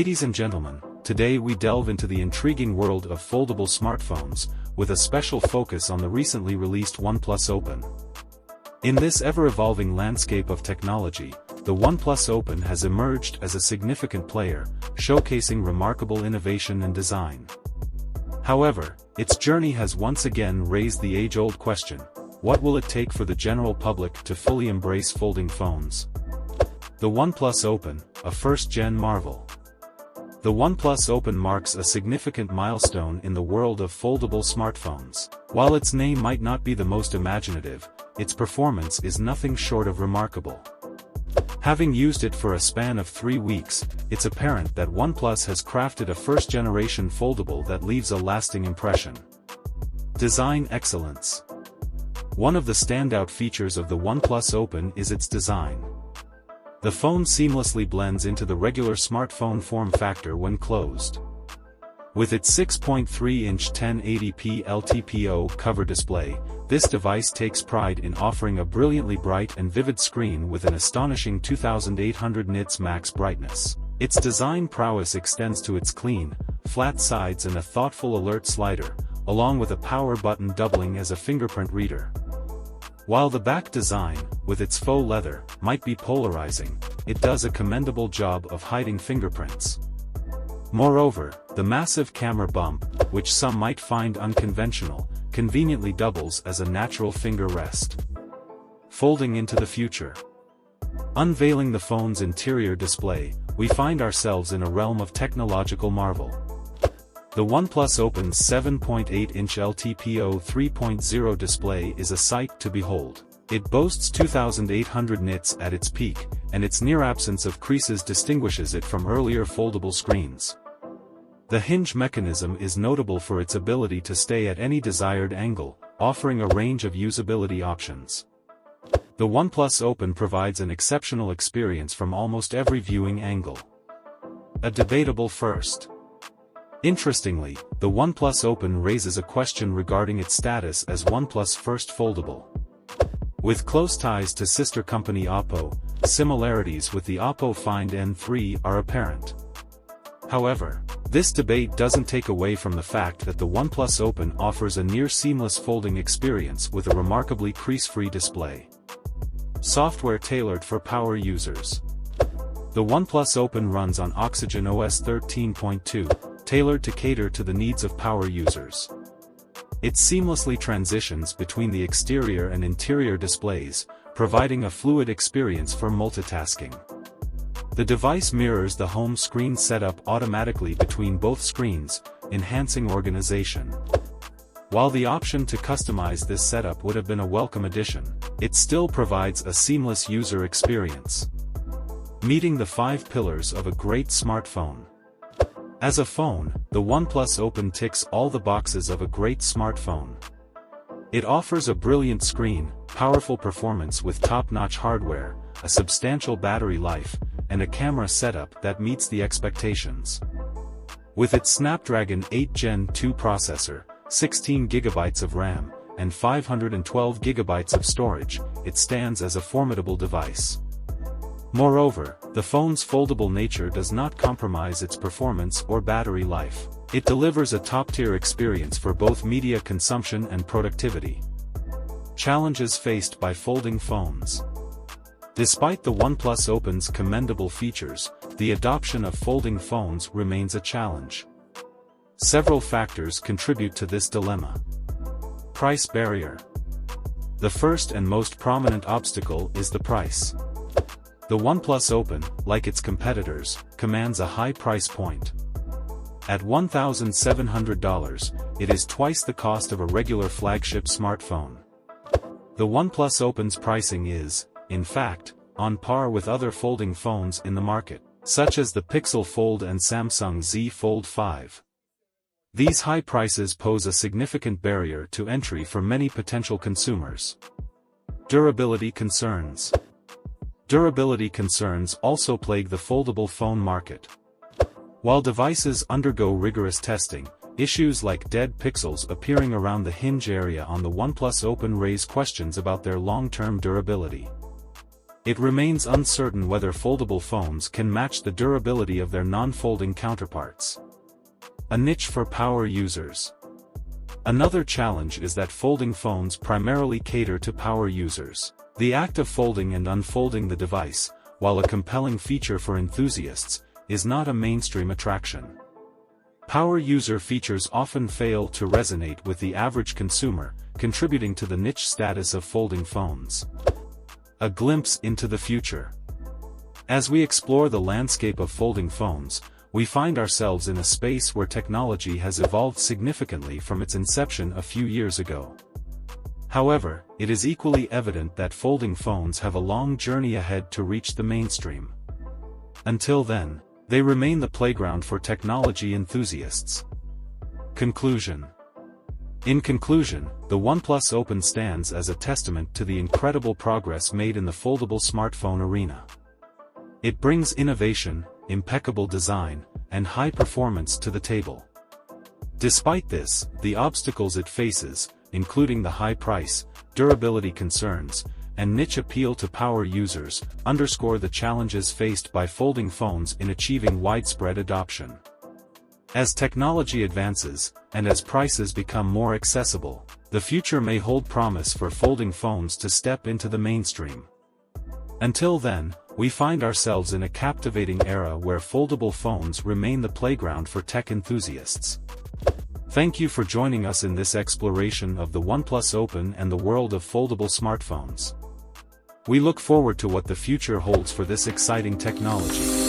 Ladies and gentlemen, today we delve into the intriguing world of foldable smartphones, with a special focus on the recently released OnePlus Open. In this ever-evolving landscape of technology, the OnePlus Open has emerged as a significant player, showcasing remarkable innovation and design. However, its journey has once again raised the age-old question: what will it take for the general public to fully embrace folding phones? The OnePlus Open, a first-gen marvel. The OnePlus Open marks a significant milestone in the world of foldable smartphones. While its name might not be the most imaginative, its performance is nothing short of remarkable. Having used it for a span of 3 weeks, it's apparent that OnePlus has crafted a first-generation foldable that leaves a lasting impression. Design excellence. One of the standout features of the OnePlus Open is its design. The phone seamlessly blends into the regular smartphone form factor when closed. With its 6.3-inch 1080p LTPO cover display, this device takes pride in offering a brilliantly bright and vivid screen with an astonishing 2800 nits max brightness. Its design prowess extends to its clean, flat sides and a thoughtful alert slider, along with a power button doubling as a fingerprint reader. While the back design, with its faux leather, might be polarizing, it does a commendable job of hiding fingerprints. Moreover, the massive camera bump, which some might find unconventional, conveniently doubles as a natural finger rest. Folding into the future. Unveiling the phone's interior display, we find ourselves in a realm of technological marvel. The OnePlus Open's 7.8-inch LTPO 3.0 display is a sight to behold. It boasts 2800 nits at its peak, and its near absence of creases distinguishes it from earlier foldable screens. The hinge mechanism is notable for its ability to stay at any desired angle, offering a range of usability options. The OnePlus Open provides an exceptional experience from almost every viewing angle. A debatable first. Interestingly, the OnePlus Open raises a question regarding its status as OnePlus' first foldable. With close ties to sister company Oppo, similarities with the Oppo Find N3 are apparent. However, this debate doesn't take away from the fact that the OnePlus Open offers a near-seamless folding experience with a remarkably crease-free display. Software tailored for power users. The OnePlus Open runs on Oxygen OS 13.2, tailored to cater to the needs of power users. It seamlessly transitions between the exterior and interior displays, providing a fluid experience for multitasking. The device mirrors the home screen setup automatically between both screens, enhancing organization. While the option to customize this setup would have been a welcome addition, it still provides a seamless user experience. Meeting the 5 pillars of a great smartphone. As a phone, the OnePlus Open ticks all the boxes of a great smartphone. It offers a brilliant screen, powerful performance with top-notch hardware, a substantial battery life, and a camera setup that meets the expectations. With its Snapdragon 8 Gen 2 processor, 16 GB of RAM, and 512 GB of storage, it stands as a formidable device. Moreover, the phone's foldable nature does not compromise its performance or battery life. It delivers a top-tier experience for both media consumption and productivity. Challenges faced by folding phones. Despite the OnePlus Open's commendable features, the adoption of folding phones remains a challenge. Several factors contribute to this dilemma. Price barrier. The first and most prominent obstacle is the price. The OnePlus Open, like its competitors, commands a high price point. At $1,700, it is twice the cost of a regular flagship smartphone. The OnePlus Open's pricing is, in fact, on par with other folding phones in the market, such as the Pixel Fold and Samsung Z Fold 5. These high prices pose a significant barrier to entry for many potential consumers. Durability concerns. Durability concerns also plague the foldable phone market. While devices undergo rigorous testing, issues like dead pixels appearing around the hinge area on the OnePlus Open raise questions about their long-term durability. it remains uncertain whether foldable phones can match the durability of their non-folding counterparts. A niche for power users. Another challenge is that folding phones primarily cater to power users. The act of folding and unfolding the device, while a compelling feature for enthusiasts, is not a mainstream attraction. Power user features often fail to resonate with the average consumer, contributing to the niche status of folding phones. A glimpse into the future. As we explore the landscape of folding phones, we find ourselves in a space where technology has evolved significantly from its inception a few years ago. However, it is equally evident that folding phones have a long journey ahead to reach the mainstream. Until then, they remain the playground for technology enthusiasts. Conclusion. In conclusion, the OnePlus Open stands as a testament to the incredible progress made in the foldable smartphone arena. It brings innovation, impeccable design, and high performance to the table. Despite this, the obstacles it faces, including the high price, durability concerns, and niche appeal to power users, underscore the challenges faced by folding phones in achieving widespread adoption. As technology advances, and as prices become more accessible, the future may hold promise for folding phones to step into the mainstream. Until then, we find ourselves in a captivating era where foldable phones remain the playground for tech enthusiasts. Thank you for joining us in this exploration of the OnePlus Open and the world of foldable smartphones. We look forward to what the future holds for this exciting technology.